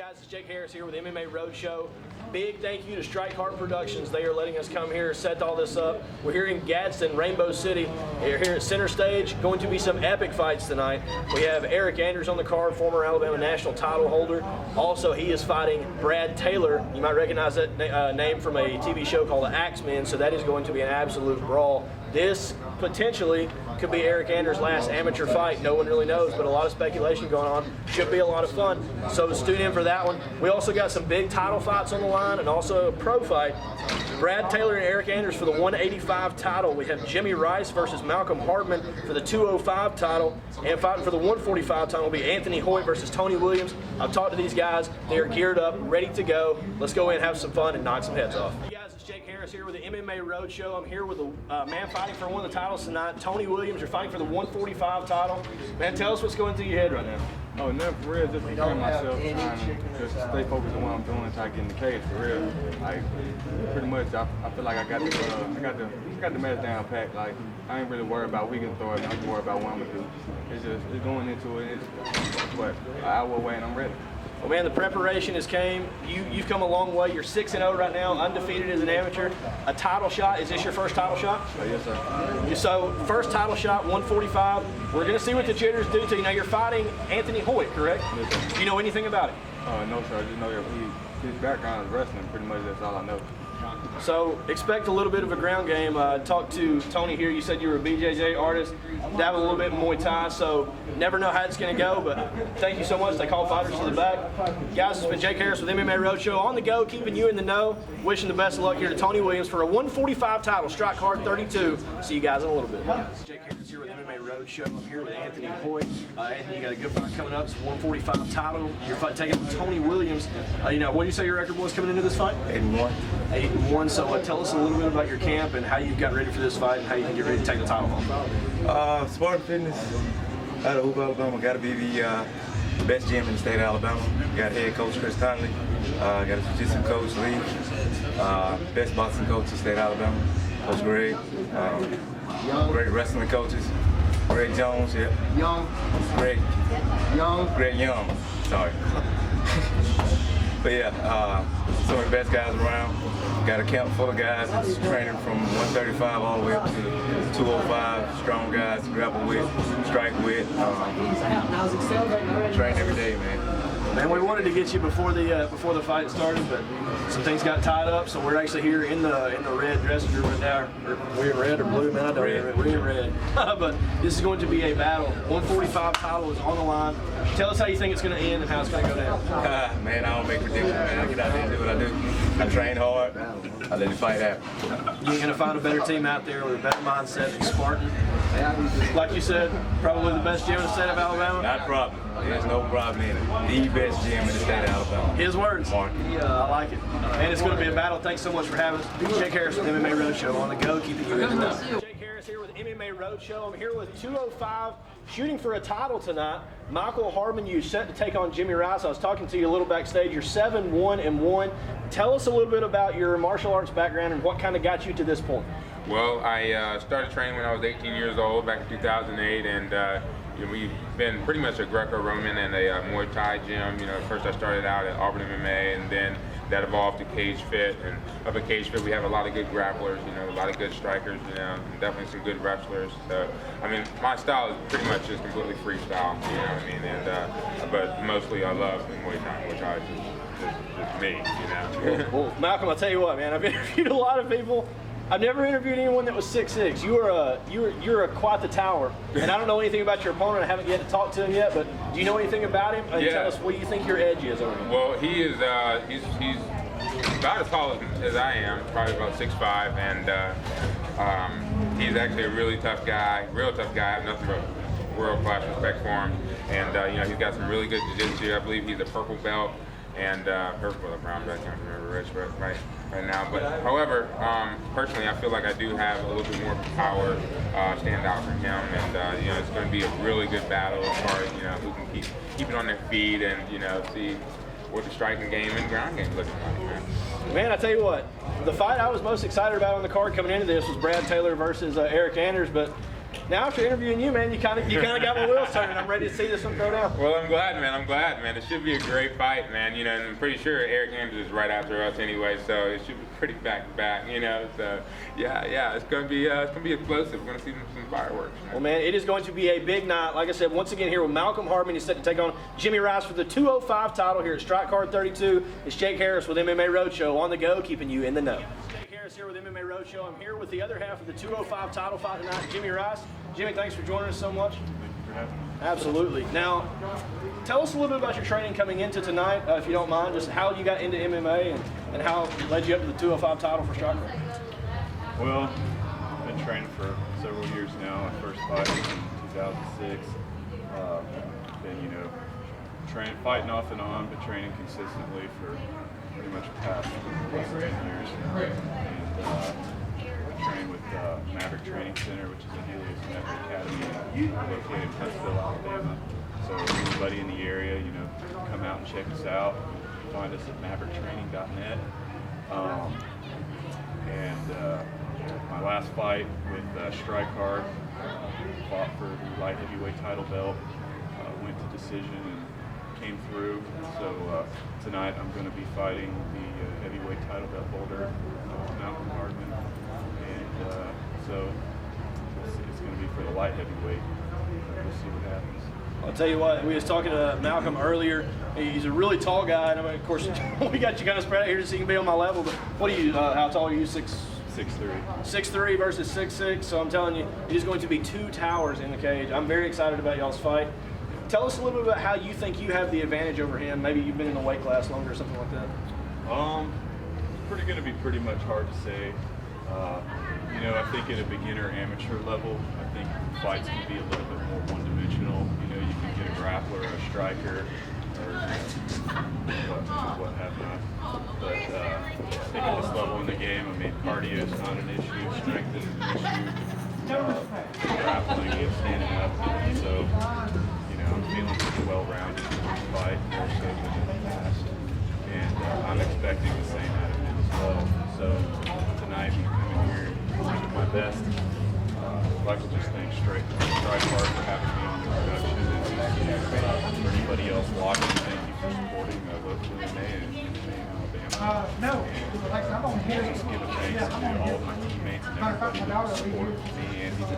guys, it's Jake Harris here with MMA Roadshow. Big thank you to Strike Heart Productions. They are letting us come here, set all this up. We're here in Gadsden, Rainbow City. We're here at Center Stage. Going to be some epic fights tonight. We have Eric Anders on the card, former Alabama national title holder. Also, he is fighting Brad Taylor. You might recognize that name from a TV show called The Axemen, so that is going to be an absolute brawl. This potentially could be Eric Anders' last amateur fight. No one really knows, but a lot of speculation going on. Should be a lot of fun. So tune in for that one. We also got some big title fights on the line and also a pro fight. Brad Taylor and Eric Anders for the 185 title. We have Jimmy Rice versus Malcolm Hardman for the 205 title. And fighting for the 145 title will be Anthony Hoyt versus Tony Williams. I've talked to these guys. They are geared up, ready to go. Let's go in and have some fun and knock some heads off. Hey guys, it's Jake Harris here with the MMA Roadshow. I'm here with a man fighting for one of the titles tonight. Tony Williams, you're fighting for the 145 title. Man, tell us what's going through your head right now. Oh, never for real, just preparing myself, trying to just stay focused on what I'm doing, try to get in the cage for real. Like, pretty much, I feel like I got the match down packed. Like, I ain't really worried about weekend throw it. I'm just worried about what I'm gonna do. It's going into it. It's what an hour away, and I'm ready. Well, man, the preparation has came. You've come a long way. You're 6-0 right now, undefeated as an amateur. A title shot. Is this your first title shot? Yes, sir. So, first title shot, 145. We're going to see what the jitters do to you. Now, you're fighting Anthony Hoyt, correct? Yes, sir. Do you know anything about it? No, sir. I just know that his background is wrestling. Pretty much, that's all I know. So expect a little bit of a ground game. Talked to Tony here. You said you were a BJJ artist, dabble a little bit in Muay Thai, so never know how it's going to go, but thank you so much. They call fighters to the back. Guys, it's been Jake Harris with MMA Roadshow on the go, keeping you in the know. Wishing the best of luck here to Tony Williams for a 145 title, strike card 32. See you guys in a little bit. Jake Harris here with MMA Roadshow. I'm here with Anthony Hoyt. Anthony, you got a good fight coming up. It's a 145 title. You're taking on Tony Williams. What do you say your record was coming into this fight? 8-1. 8-1. So tell us a little bit about your camp and how you got ready for this fight and how you can get ready to take the title home. Spartan Fitness out of Hoop, Alabama. Got to be the best gym in the state of Alabama. Got head coach Chris Conley. Got a jiu-jitsu coach Lee. Best boxing coach in the state of Alabama, Coach Greg. Great wrestling coaches. Greg Jones, yeah. Greg Young. Sorry. But yeah, some of the best guys around. Got a camp full of guys that's training from 135 all the way up to 205. Strong guys to grapple with, strike with. Train every day, man. Man, we wanted to get you before the fight started, but some things got tied up, so we're actually here in the red dressing room right now. We're in red or blue, man. I don't know. We're in red. But this is going to be a battle. 145 title is on the line. Tell us how you think it's going to end and how it's going to go down. Man, I don't make predictions, man. I get out there and do what I do. I train hard. I let the fight happen. You're going to find a better team out there with a better mindset than Spartan. Like you said, probably the best gym in the state of Alabama. Not a problem. There's no problem in it. The best gym in the state of Alabama. His words. I like it. And it's going to be a battle. Thanks so much for having us. Jake Harris with MMA Roadshow on the go, keeping you in the know. Jake Harris here with MMA Roadshow. I'm here with 205, shooting for a title tonight. Michael Hardman, you set to take on Jimmy Rice. I was talking to you a little backstage. You're 7-1-1. Tell us a little bit about your martial arts background and what kind of got you to this point. Well, I started training when I was 18 years old, back in 2008, and we've been pretty much a Greco-Roman and a Muay Thai gym. First I started out at Auburn MMA, and then that evolved to Cage Fit. And up at Cage Fit, we have a lot of good grapplers, a lot of good strikers, and definitely some good wrestlers. So, I mean, my style is pretty much just completely freestyle, And but mostly I love Muay Thai, which I just me, Well, Malcolm, I'll tell you what, man. I've interviewed a lot of people. I've never interviewed anyone that was 6'6". You're quite the tower, and I don't know anything about your opponent. I haven't yet to talk to him yet, but do you know anything about him? And tell us what you think your edge is over him. Well, he is he's about as tall as I am, probably about 6'5", and he's actually a really tough guy, real tough guy. I have nothing but world-class respect for him, and he's got some really good jiu-jitsu. I believe he's a purple belt. And purple or brown belt, I can't remember which, but right now. But however, personally, I feel like I do have a little bit more power stand out from him, and it's going to be a really good battle as far as who can keep it on their feet and see what the striking game and ground game looking like. Man, I tell you what, the fight I was most excited about on the card coming into this was Brad Taylor versus Eric Anders, but Now after interviewing you, man, you kind of got my wheels turning. I'm ready to see this one go down. Well, I'm glad, man. I'm glad, man. It should be a great fight, man. You know, and I'm pretty sure Eric Andrews is right after us anyway, so it should be pretty back to back. You know, so yeah, it's gonna be explosive. We're gonna see some fireworks. Man. Well, man, it is going to be a big night. Like I said, once again here with Malcolm Hardman. He's set to take on Jimmy Rice for the 205 title here at Strike Card 32. It's Jake Harris with MMA Roadshow on the go, keeping you in the know. Jake Harris here with MMA Roadshow. I'm here with the other half of the 205 title fight tonight, Jimmy Rice. Jimmy, thanks for joining us so much. Thank you for having me. Absolutely. Now, tell us a little bit about your training coming into tonight, if you don't mind, just how you got into MMA and how it led you up to the 205 title for Strike Card. Well, I've been training for several years now. My first fight was in 2006. Been, fighting off and on, but training consistently for pretty much the past 10 years. And train with Maverick Training Center, which is a Helios Maverick Academy located in Huntsville, Alabama. So anybody in the area, come out and check us out. Find us at mavericktraining.net. My last fight with Strike Card, fought for the light heavyweight title belt, went to decision and came through. So tonight I'm going to be fighting the heavyweight title belt holder, Malcolm Hardman, and so it's going to be for the light heavyweight. We'll see what happens. I'll tell you what, we was talking to Malcolm earlier. He's a really tall guy, and I mean, of course, we got you kind of spread out here so you can be on my level. But what are you? How tall are you? 6'3". 6'3" versus 6'6". So I'm telling you, it is going to be two towers in the cage. I'm very excited about y'all's fight. Tell us a little bit about how you think you have the advantage over him. Maybe you've been in the weight class longer or something like that. It's going to be pretty much hard to say. I think at a beginner amateur level, I think fights can be a little bit more one-dimensional. You can get a grappler, a striker, or what have not. But I think at this level in the game, cardio is not an issue, strength is an issue, grappling and standing up. So, I'm feeling pretty well-rounded in this fight, more so than in the past. And I'm expecting the same out of him as well. So tonight, I'm coming here doing my best. I'd like to just thank Strike Card for having me on the production. And for anybody else watching, thank you for supporting local MMA and Alabama. And just give a thanks to all of my teammates and everybody that supported me and these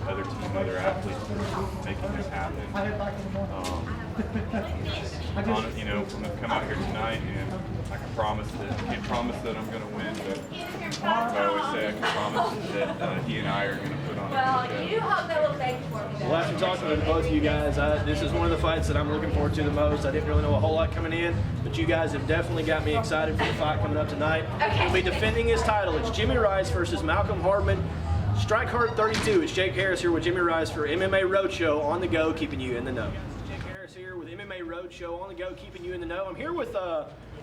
other team, other athletes for making this happen. I'm going to come out here tonight, and I can can't promise that I'm going to win, but I always say I can promise that he and I are going to put on a good show. You hold that little baby for me. Well, after talking to both of you guys, this is one of the fights that I'm looking forward to the most. I didn't really know a whole lot coming in, but you guys have definitely got me excited for the fight coming up tonight. He'll be defending his title. It's Jimmy Rice versus Malcolm Hardman. Strike Card 32. It's Jake Harris here with Jimmy Rice for MMA Roadshow on the go, keeping you in the know. Jake Harris here with MMA Roadshow on the go, keeping you in the know. I'm here with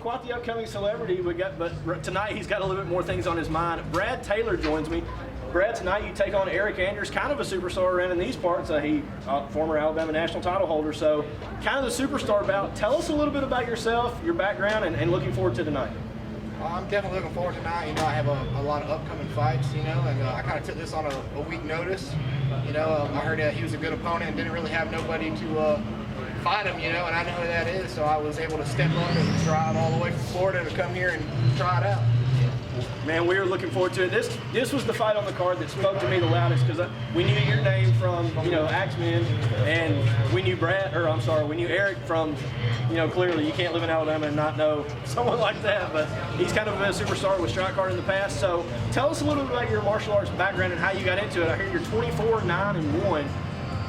quite the upcoming celebrity but tonight he's got a little bit more things on his mind. Brad Taylor joins me. Brad, tonight you take on Eric Andrews, kind of a superstar around in these parts. He former Alabama national title holder, so kind of the superstar bout. Tell us a little bit about yourself, your background, and looking forward to tonight. I'm definitely looking forward to tonight. I have a lot of upcoming fights, and I kind of took this on a week notice. I heard he was a good opponent and didn't really have nobody to fight him, and I know who that is, so I was able to step up and drive all the way from Florida to come here and try it out. Man, we are looking forward to it. This was the fight on the card that spoke to me the loudest because we knew your name from Axemen, and we knew we knew Eric from clearly you can't live in Alabama and not know someone like that. But he's kind of been a superstar with Strike Card in the past. So tell us a little bit about your martial arts background and how you got into it. I hear you're 24-9-1.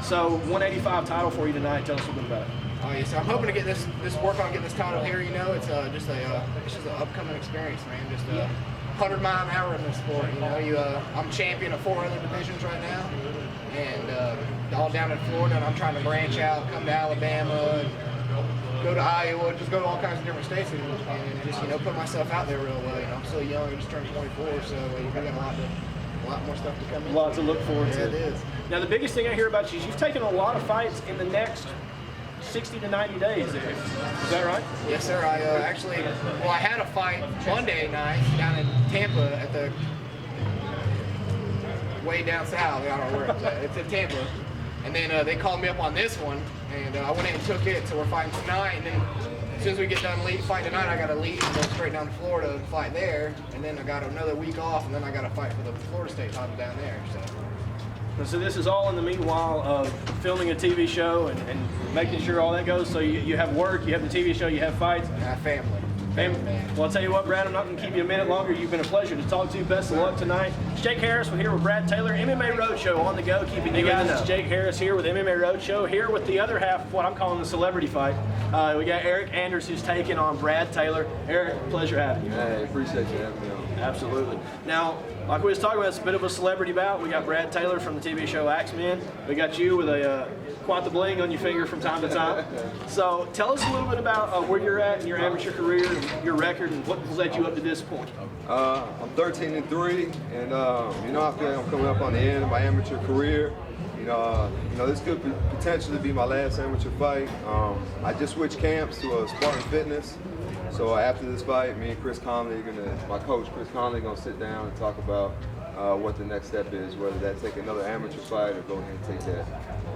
So 185 title for you tonight. Tell us a little bit about it. Oh yeah, so I'm hoping to get this work on getting this title here. It's just an upcoming experience, man. Just 100 mile an hour in this sport. I'm champion of 4 other divisions right now, and all down in Florida. And I'm trying to branch out, come to Alabama, and go to Iowa, just go to all kinds of different states, and just put myself out there real well. I'm still young, I just turned 24, so we got a lot more stuff to come in. A lot to look forward to. Yeah, it is. Now the biggest thing I hear about you is you've taken a lot of fights in the next 60 to 90 days. Is that right? Yes, sir. I I had a fight Monday night down in Tampa at the way down south. I don't know where it's at. It's in Tampa. And then they called me up on this one, and I went in and took it. So we're fighting tonight, and then as soon as we get done fighting tonight, I got to leave and go straight down to Florida and fight there. And then I got another week off, and then I got to fight for the Florida State title down there. So this is all in the meanwhile of filming a TV show and making sure all that goes. So you have work, you have the TV show, you have fights. I have family. Well, I'll tell you what, Brad, I'm not going to keep you a minute longer. You've been a pleasure to talk to. Best of luck tonight. It's Jake Harris. We're here with Brad Taylor, MMA Roadshow on the go, keeping you guys. It's Jake Harris here with MMA Roadshow, here with the other half of what I'm calling the celebrity fight. We got Eric Anders, who's taking on Brad Taylor. Eric, pleasure having you. Hey, appreciate you having me on. Absolutely. Now, like we was talking about, it's a bit of a celebrity bout. We got Brad Taylor from the TV show Axemen. We got you with a quite the bling on your finger from time to time. So tell us a little bit about where you're at in your amateur career, and your record, and what led you up to this point. I'm 13-3, and you know, I feel like I'm coming up on the end of my amateur career. You know, this could potentially be my last amateur fight. I just switched camps to Spartan Fitness. So after this fight, me and Chris Conley, my coach Chris Conley, gonna sit down and talk about what the next step is, whether that's take another amateur fight or go ahead and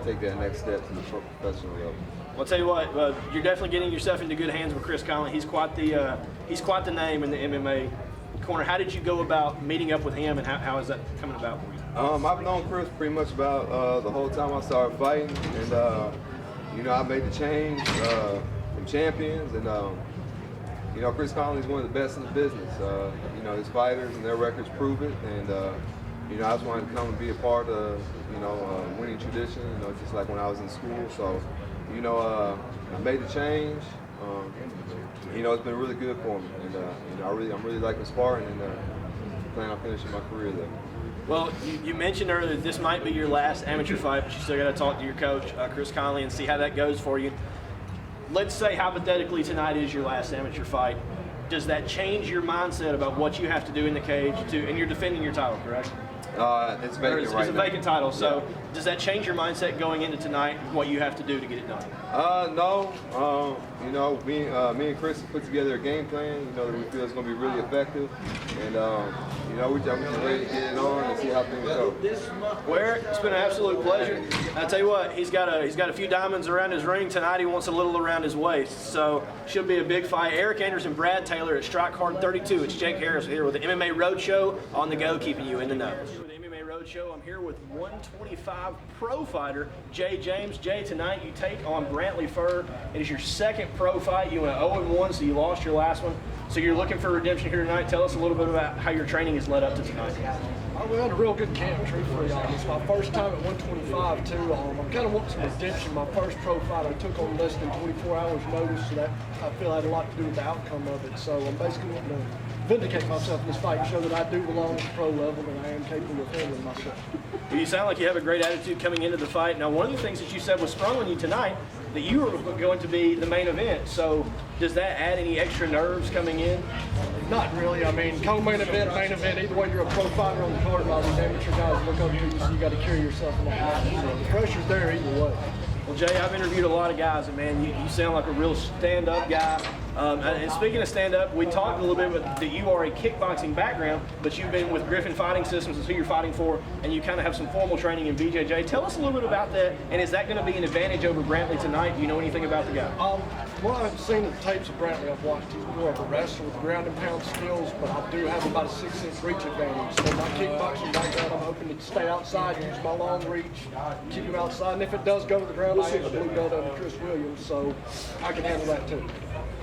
take that next step to the professional level. Well, I'll tell you what, you're definitely getting yourself into good hands with Chris Conley. He's quite the name in the MMA corner. How did you go about meeting up with him, and how is that coming about for you? I've known Chris pretty much about the whole time I started fighting, and you know, I made the change from champions, and you know, Chris Conley is one of the best in the business. You know, his fighters and their records prove it, and you know, I just wanted to come and be a part of, you know, winning tradition. You know, just like when I was in school. So, you know, I made the change. You know, it's been really good for me, and you know, I'm really liking sparring, and plan on finishing my career there. Well, you mentioned earlier that this might be your last amateur fight, but you still got to talk to your coach, Chris Conley, and see how that goes for you. Let's say hypothetically tonight is your last amateur fight. Does that change your mindset about what you have to do in the cage and you're defending your title, correct? It's vacant right now. It's a vacant title, so does that change your mindset going into tonight, what you have to do to get it done? No. You know, me and Chris put together a game plan, you know, that we feel is going to be really effective. And, you know, we're just ready to get it on and see how things go. Well, Eric, it's been an absolute pleasure. I tell you what, he's got a few diamonds around his ring. Tonight he wants a little around his waist, so should be a big fight. Eric Anders and Brad Taylor at Strike Card 32. It's Jake Harris here with the MMA Roadshow on the go, keeping you in the know. With the MMA Roadshow, I'm here with 125 pro fighter Jay James. Jay, tonight you take on Brantley Furr. It is your second pro fight. You went 0-1, so you lost your last one. So you're looking for redemption here tonight. Tell us a little bit about how your training has led up to tonight. We had a real good camp, truthfully. It's my first time at 125, too. I kind of want some redemption. My first pro fight I took on less than 24 hours notice, so that I feel had a lot to do with the outcome of it. So I'm basically wanting to vindicate myself in this fight and show that I do belong at the pro level and I am capable of handling myself. Well, you sound like you have a great attitude coming into the fight. Now, one of the things that you said was sprung on you tonight, that you were going to be the main event. So does that add any extra nerves coming in? Not really. I mean, co-main event, main event, either way you're a pro fighter on the card, all these amateur guys look up to you, so you got to carry yourself in that match. So the pressure's there either way. Well, Jay, I've interviewed a lot of guys, and man, you sound like a real stand-up guy. And speaking of stand-up, we talked a little bit about that you are a kickboxing background, but you've been with Griffin Fighting Systems, is who you're fighting for, and you kind of have some formal training in BJJ. Tell us a little bit about that, and is that going to be an advantage over Brantley tonight? Do you know anything about the guy? Well, I've seen the tapes of Brantley. I've watched. He's more of a wrestler with ground and pound skills, but I do have about a 6-inch reach advantage. So my kickboxing background, I'm hoping to stay outside, use my long reach, keep him outside, and if it does go to the ground, I have a blue belt under Chris Williams, so I can handle that too.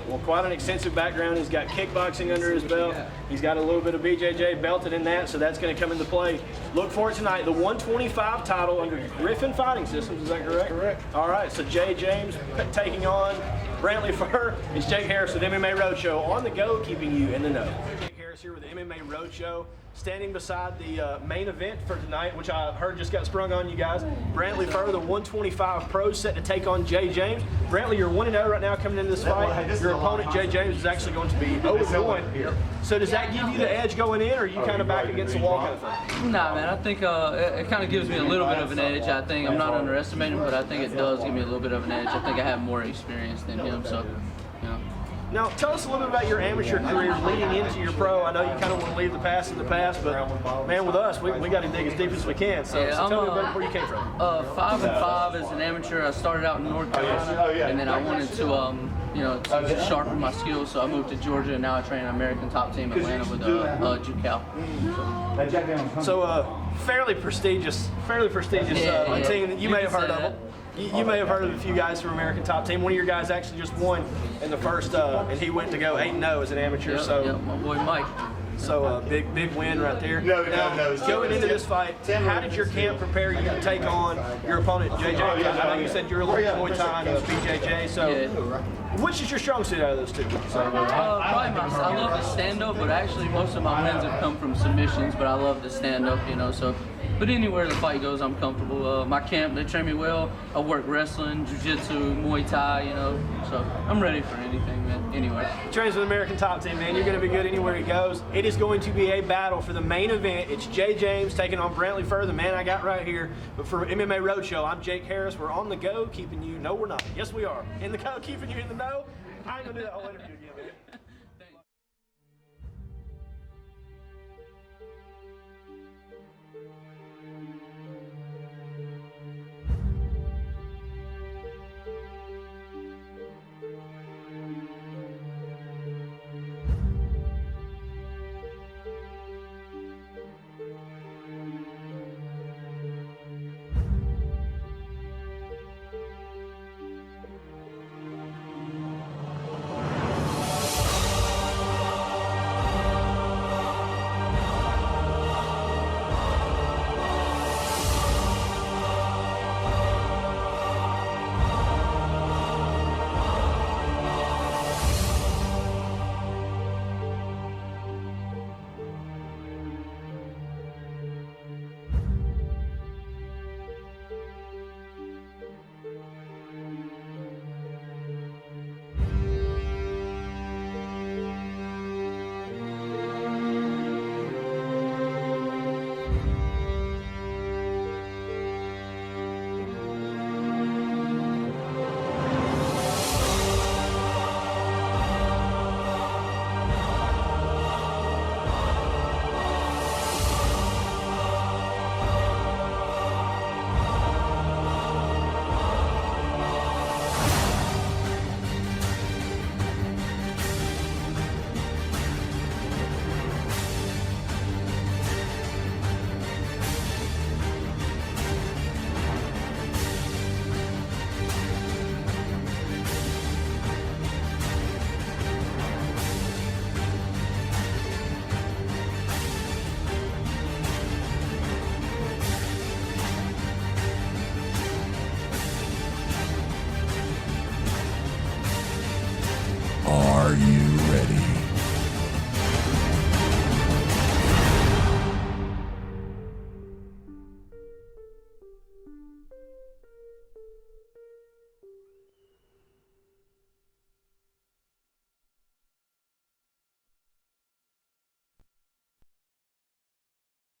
Well, quite an extensive background. He's got kickboxing under his belt. He's got a little bit of BJJ belted in that, so that's going to come into play. Look for it tonight. The 125 title under Griffin Fighting Systems, is that correct? Correct. All right, so Jay James taking on Brantley Furr. It's Jake Harris with MMA Roadshow on the go, keeping you in the know. Jake Harris here with the MMA Roadshow, standing beside the main event for tonight, which I heard just got sprung on you guys. Brantley Furr, the 125 pro, set to take on Jay James. Brantley, you're 1-0 right now coming into this fight. Your opponent, Jay James, is actually going to be 0-1. So does that give you the edge going in, or are you kind of back against the wall kind of thing? Nah, man, I think it kind of gives me a little bit of an edge. I think I'm not underestimating, but I think it does give me a little bit of an edge. I think I have more experience than him, so, you know. Now, tell us a little bit about your amateur career leading into your pro. I know you kind of want to leave the past in the past, but man, with us, we got to dig as deep as we can. So, Yeah, so tell me I'm, about where you came from. 5-5 as an amateur. I started out in North Carolina, and then I wanted to, to sharpen my skills. So I moved to Georgia, and now I train an American top team Atlanta with JUCAL. So, fairly prestigious Yeah. team that you may have heard of. that. You may have heard of a few guys from American Top Team. One of your guys actually just won in the first, and he went to go 8-0 as an amateur. My boy Mike. So big win right there. Now, going into this fight, how did your camp prepare you to take on your opponent, JJ? I know you said you're a little Muay Thai and BJJ. So, which is your strong suit out of those two? Probably I love the stand-up, but actually most of my wins have come from submissions. But I love the stand-up, So, but anywhere the fight goes, I'm comfortable. My camp, they train me well. I work wrestling, jiu-jitsu, Muay Thai, So I'm ready for anything, man. Anyway. Trains with American Top Team, man. You're going to be good anywhere he goes. It is going to be a battle for the main event. It's Jay James taking on Brantley Furr, the man I got right here. But for MMA Roadshow, I'm Jake Harris. We're on the go, keeping you. No, we're not. Yes, we are. In the go, keeping you in the know. I ain't gonna do that whole interview again.